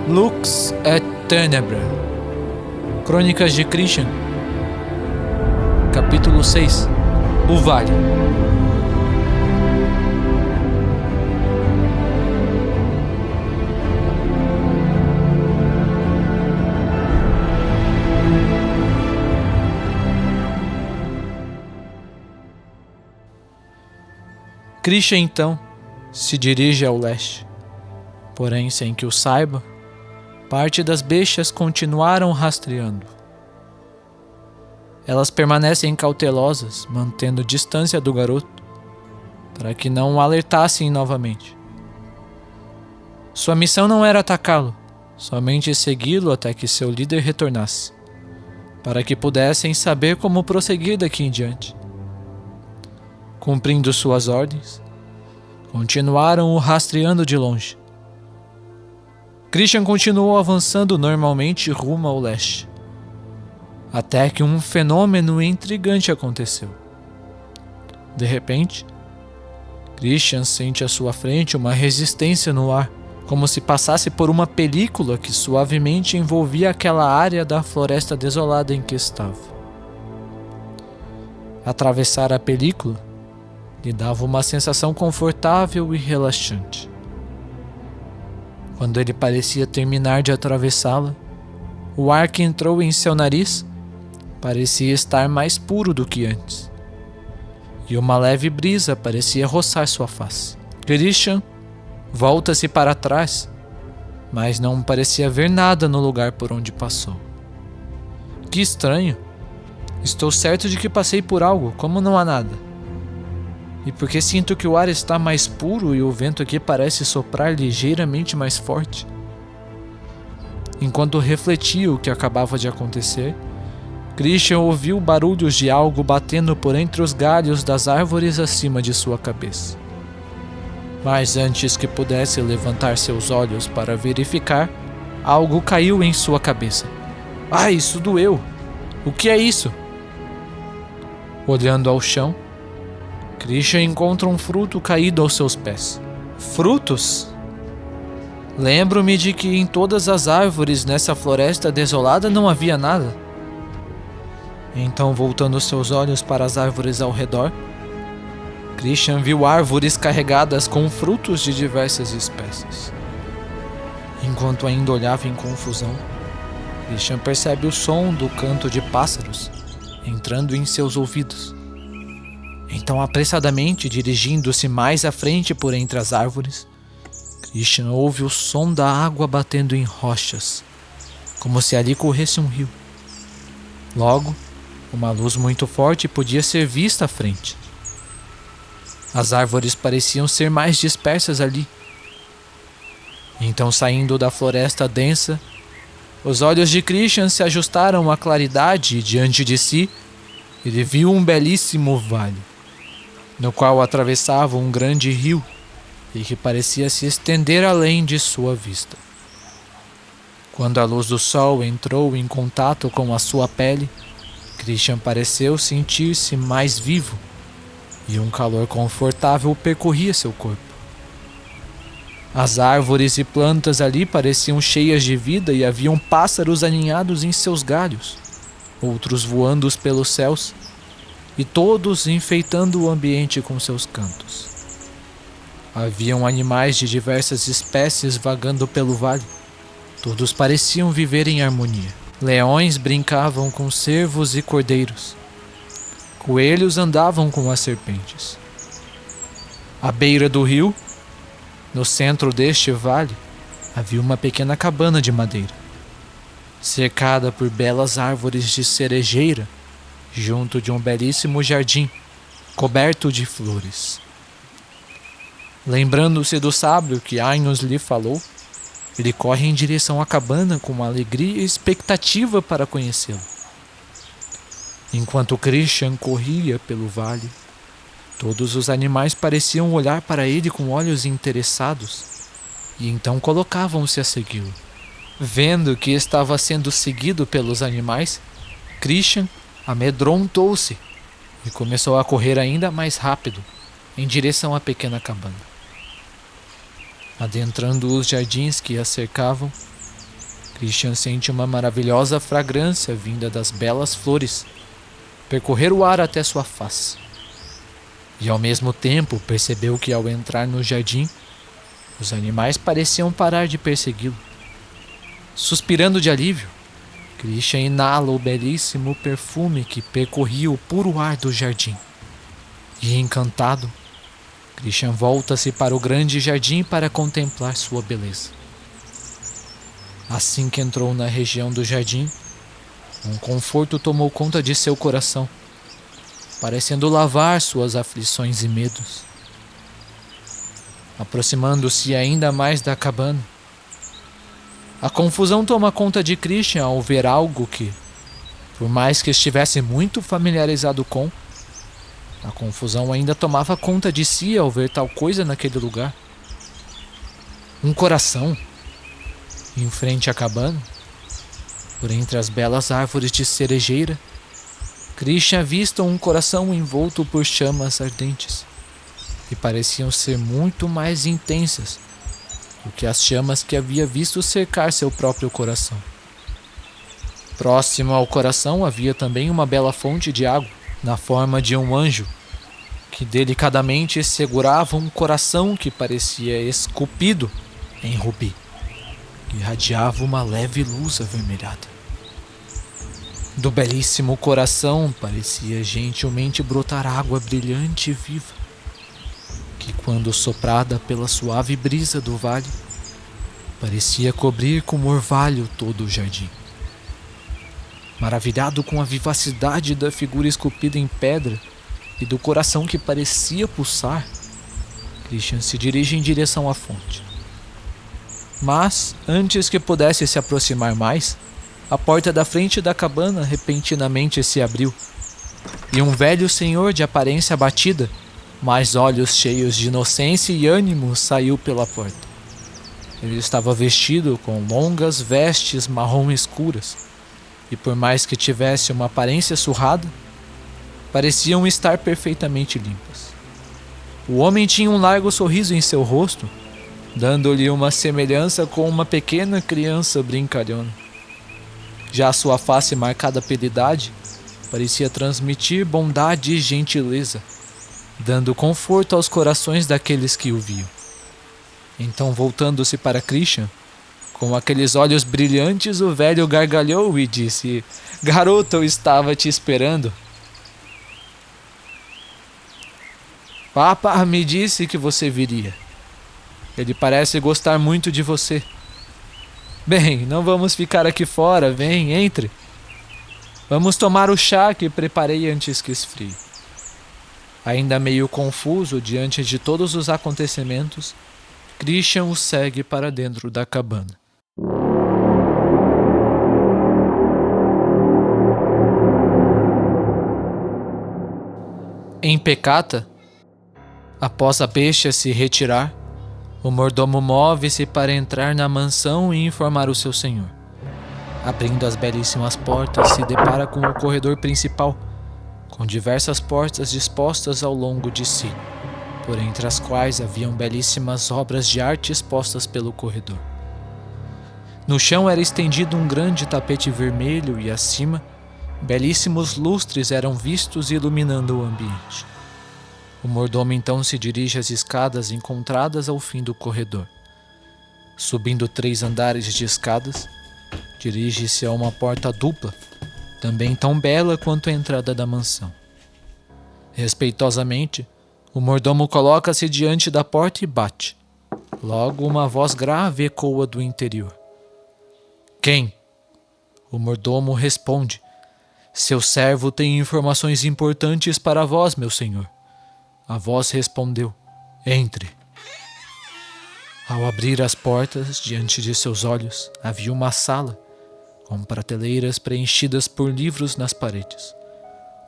Lux et Tenebra. Crônicas de Christian. Capítulo 6. O Vale. Christian então se dirige ao leste, porém sem que o saiba, parte das bestas continuaram rastreando. Elas permanecem cautelosas, mantendo distância do garoto, para que não o alertassem novamente. Sua missão não era atacá-lo, somente segui-lo até que seu líder retornasse, para que pudessem saber como prosseguir daqui em diante. Cumprindo suas ordens, continuaram o rastreando de longe. Christian continuou avançando normalmente rumo ao leste, até que um fenômeno intrigante aconteceu. De repente, Christian sente à sua frente uma resistência no ar, como se passasse por uma película que suavemente envolvia aquela área da floresta desolada em que estava. Atravessar a película lhe dava uma sensação confortável e relaxante. Quando ele parecia terminar de atravessá-la, o ar que entrou em seu nariz parecia estar mais puro do que antes, e uma leve brisa parecia roçar sua face. Christian volta-se para trás, mas não parecia ver nada no lugar por onde passou. Que estranho! Estou certo de que passei por algo, como não há nada. E porque sinto que o ar está mais puro e o vento aqui parece soprar ligeiramente mais forte. Enquanto refletia o que acabava de acontecer, Christian ouviu barulhos de algo batendo por entre os galhos das árvores acima de sua cabeça. Mas antes que pudesse levantar seus olhos para verificar, algo caiu em sua cabeça. Ah, isso doeu! O que é isso? Olhando ao chão, Christian encontra um fruto caído aos seus pés. Frutos? Lembro-me de que em todas as árvores nessa floresta desolada não havia nada. Então, voltando seus olhos para as árvores ao redor, Christian viu árvores carregadas com frutos de diversas espécies. Enquanto ainda olhava em confusão, Christian percebe o som do canto de pássaros entrando em seus ouvidos. Então, apressadamente, dirigindo-se mais à frente por entre as árvores, Christian ouve o som da água batendo em rochas, como se ali corresse um rio. Logo, uma luz muito forte podia ser vista à frente. As árvores pareciam ser mais dispersas ali. Então, saindo da floresta densa, os olhos de Christian se ajustaram à claridade e diante de si, ele viu um belíssimo vale, no qual atravessava um grande rio e que parecia se estender além de sua vista. Quando a luz do sol entrou em contato com a sua pele, Christian pareceu sentir-se mais vivo e um calor confortável percorria seu corpo. As árvores e plantas ali pareciam cheias de vida e haviam pássaros aninhados em seus galhos, outros voando pelos céus, e todos enfeitando o ambiente com seus cantos. Haviam animais de diversas espécies vagando pelo vale. Todos pareciam viver em harmonia. Leões brincavam com cervos e cordeiros. Coelhos andavam com as serpentes. À beira do rio, no centro deste vale, havia uma pequena cabana de madeira, cercada por belas árvores de cerejeira, junto de um belíssimo jardim, coberto de flores. Lembrando-se do sábio que Ainos lhe falou, ele corre em direção à cabana com alegria e expectativa para conhecê-lo. Enquanto Christian corria pelo vale, todos os animais pareciam olhar para ele com olhos interessados, e então colocavam-se a segui-lo. Vendo que estava sendo seguido pelos animais, Christian amedrontou-se e começou a correr ainda mais rápido em direção à pequena cabana. Adentrando os jardins que a cercavam, Christian sente uma maravilhosa fragrância vinda das belas flores percorrer o ar até sua face. E ao mesmo tempo percebeu que ao entrar no jardim, os animais pareciam parar de persegui-lo. Suspirando de alívio, Christian inala o belíssimo perfume que percorria o puro ar do jardim. E encantado, Christian volta-se para o grande jardim para contemplar sua beleza. Assim que entrou na região do jardim, um conforto tomou conta de seu coração, parecendo lavar suas aflições e medos. Aproximando-se ainda mais da cabana, a confusão toma conta de Christian ao ver algo que, por mais que estivesse muito familiarizado com, a confusão ainda tomava conta de si ao ver tal coisa naquele lugar. Um coração, em frente à cabana, por entre as belas árvores de cerejeira, Christian avista um coração envolto por chamas ardentes, que pareciam ser muito mais intensas do que as chamas que havia visto cercar seu próprio coração. Próximo ao coração havia também uma bela fonte de água, na forma de um anjo, que delicadamente segurava um coração que parecia esculpido em rubi, que irradiava uma leve luz avermelhada. Do belíssimo coração parecia gentilmente brotar água brilhante e viva, que quando soprada pela suave brisa do vale, parecia cobrir com orvalho todo o jardim. Maravilhado com a vivacidade da figura esculpida em pedra e do coração que parecia pulsar, Christian se dirige em direção à fonte. Mas, antes que pudesse se aproximar mais, a porta da frente da cabana repentinamente se abriu, e um velho senhor de aparência abatida, mas olhos cheios de inocência e ânimo, saiu pela porta. Ele estava vestido com longas vestes marrom escuras, e por mais que tivesse uma aparência surrada, pareciam estar perfeitamente limpas. O homem tinha um largo sorriso em seu rosto, dando-lhe uma semelhança com uma pequena criança brincalhona. Já a sua face marcada pela idade parecia transmitir bondade e gentileza, dando conforto aos corações daqueles que o viam. Então, voltando-se para Christian, com aqueles olhos brilhantes, o velho gargalhou e disse: "Garoto, eu estava te esperando. Papa me disse que você viria. Ele parece gostar muito de você. Bem, não vamos ficar aqui fora, vem, entre. Vamos tomar o chá que preparei antes que esfrie." Ainda meio confuso diante de todos os acontecimentos, Christian o segue para dentro da cabana. Em Pecata, após a besta se retirar, o mordomo move-se para entrar na mansão e informar o seu senhor. Abrindo as belíssimas portas, se depara com o corredor principal, com diversas portas dispostas ao longo de si, por entre as quais haviam belíssimas obras de arte expostas pelo corredor. No chão era estendido um grande tapete vermelho e acima, belíssimos lustres eram vistos iluminando o ambiente. O mordomo então se dirige às escadas encontradas ao fim do corredor. Subindo 3 andares de escadas, dirige-se a uma porta dupla, também tão bela quanto a entrada da mansão. Respeitosamente, o mordomo coloca-se diante da porta e bate. Logo, uma voz grave ecoa do interior. "Quem?" O mordomo responde: "Seu servo tem informações importantes para vós, meu senhor." A voz respondeu: "Entre." Ao abrir as portas, diante de seus olhos, havia uma sala, com prateleiras preenchidas por livros nas paredes,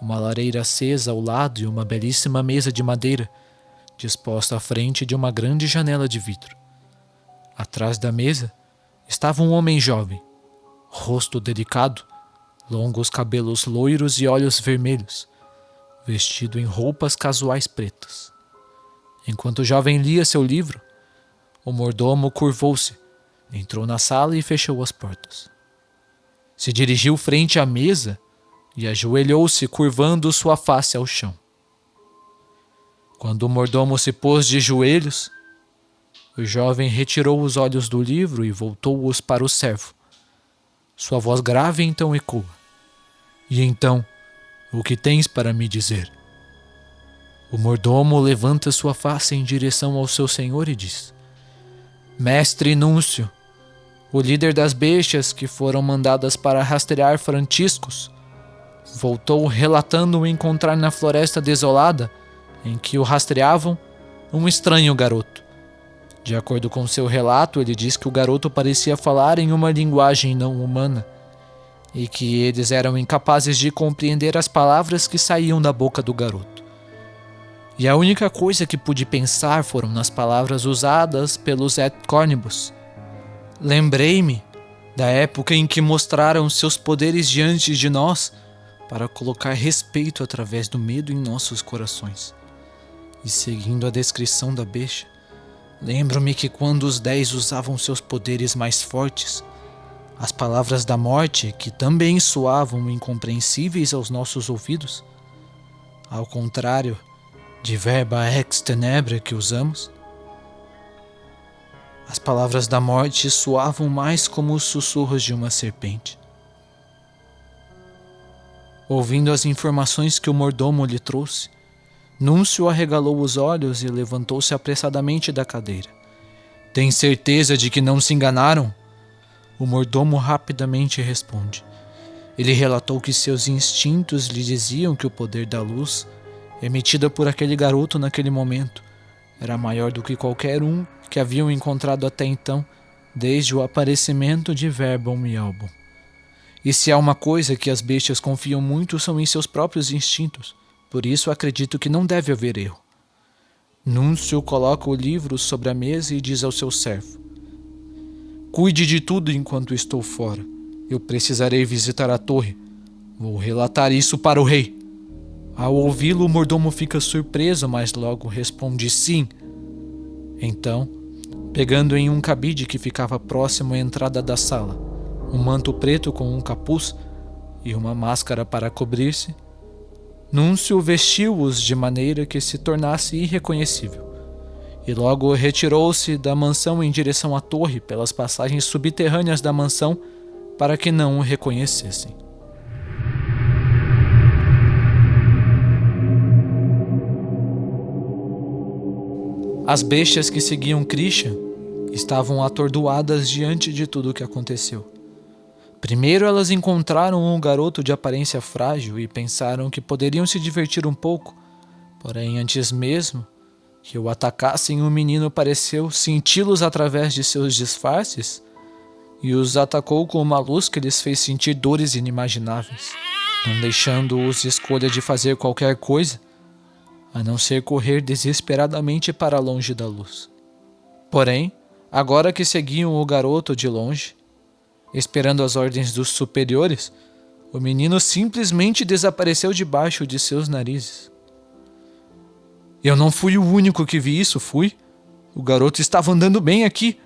uma lareira acesa ao lado e uma belíssima mesa de madeira, disposta à frente de uma grande janela de vidro. Atrás da mesa estava um homem jovem, rosto delicado, longos cabelos loiros e olhos vermelhos, vestido em roupas casuais pretas. Enquanto o jovem lia seu livro, o mordomo curvou-se Entrou na sala e fechou as portas. Se dirigiu frente à mesa e ajoelhou-se, curvando sua face ao chão. Quando o mordomo se pôs de joelhos, o jovem retirou os olhos do livro e voltou-os para o servo. Sua voz grave então ecoa. E então, o que tens para me dizer? O mordomo levanta sua face em direção ao seu senhor e diz: Mestre Núncio, o líder das bestas que foram mandadas para rastrear Franciscus, voltou relatando encontrar na floresta desolada, em que o rastreavam, um estranho garoto. De acordo com seu relato, ele diz que o garoto parecia falar em uma linguagem não humana e que eles eram incapazes de compreender as palavras que saíam da boca do garoto. E a única coisa que pude pensar foram nas palavras usadas pelos et cornibus. Lembrei-me da época em que mostraram seus poderes diante de nós para colocar respeito através do medo em nossos corações. E seguindo a descrição da besta, lembro-me que quando os 10 usavam seus poderes mais fortes, as palavras da morte, que também soavam incompreensíveis aos nossos ouvidos, ao contrário de verba ex tenebra que usamos, as palavras da morte soavam mais como os sussurros de uma serpente. Ouvindo as informações que o mordomo lhe trouxe, Núncio arregalou os olhos e levantou-se apressadamente da cadeira. Tem certeza de que não se enganaram? O mordomo rapidamente responde. Ele relatou que seus instintos lhe diziam que o poder da luz, emitida por aquele garoto naquele momento, era maior do que qualquer um que haviam encontrado até então, desde o aparecimento de Verbum e Album. E se há uma coisa que as bestas confiam muito são em seus próprios instintos, por isso acredito que não deve haver erro. Núncio coloca o livro sobre a mesa e diz ao seu servo: Cuide de tudo enquanto estou fora. Eu precisarei visitar a torre. Vou relatar isso para o rei. Ao ouvi-lo, o mordomo fica surpreso, mas logo responde sim. Então, pegando em um cabide que ficava próximo à entrada da sala, um manto preto com um capuz e uma máscara para cobrir-se, Núncio vestiu-os de maneira que se tornasse irreconhecível, e logo retirou-se da mansão em direção à torre pelas passagens subterrâneas da mansão para que não o reconhecessem. As bestas que seguiam Christian estavam atordoadas diante de tudo o que aconteceu. Primeiro elas encontraram um garoto de aparência frágil e pensaram que poderiam se divertir um pouco, porém antes mesmo que o atacassem, o menino pareceu senti-los através de seus disfarces e os atacou com uma luz que lhes fez sentir dores inimagináveis, não deixando-os escolha de fazer qualquer coisa, a não ser correr desesperadamente para longe da luz. Porém, agora que seguiam o garoto de longe, esperando as ordens dos superiores, o menino simplesmente desapareceu debaixo de seus narizes. Eu não fui o único que vi isso, fui? O garoto estava andando bem aqui,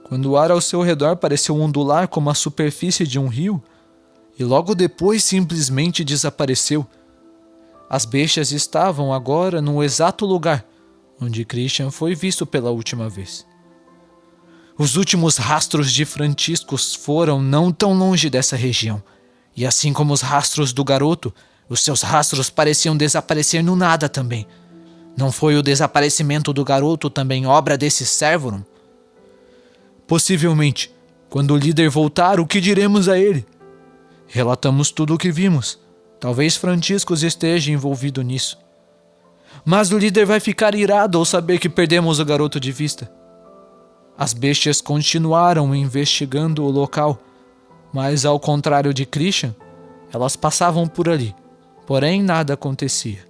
quando o ar ao seu redor pareceu ondular como a superfície de um rio, e logo depois simplesmente desapareceu. As bestas estavam agora no exato lugar onde Christian foi visto pela última vez. Os últimos rastros de Franciscus foram não tão longe dessa região, e assim como os rastros do garoto, os seus rastros pareciam desaparecer no nada também. Não foi o desaparecimento do garoto também obra desse Cervorum? Possivelmente, quando o líder voltar, o que diremos a ele? Relatamos tudo o que vimos. Talvez Franciscus esteja envolvido nisso. Mas o líder vai ficar irado ao saber que perdemos o garoto de vista. As bestas continuaram investigando o local, mas ao contrário de Christian, elas passavam por ali, porém nada acontecia.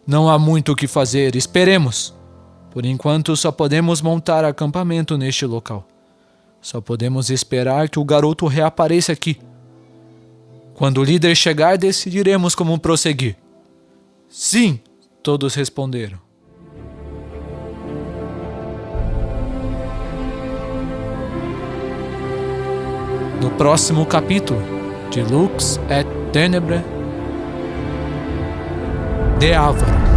Não há muito o que fazer, esperemos. Por enquanto só podemos montar acampamento neste local. Só podemos esperar que o garoto reapareça aqui. Quando o líder chegar, decidiremos como prosseguir. Sim, todos responderam. no próximo capítulo de Lux et Tenebrae de Álvaro.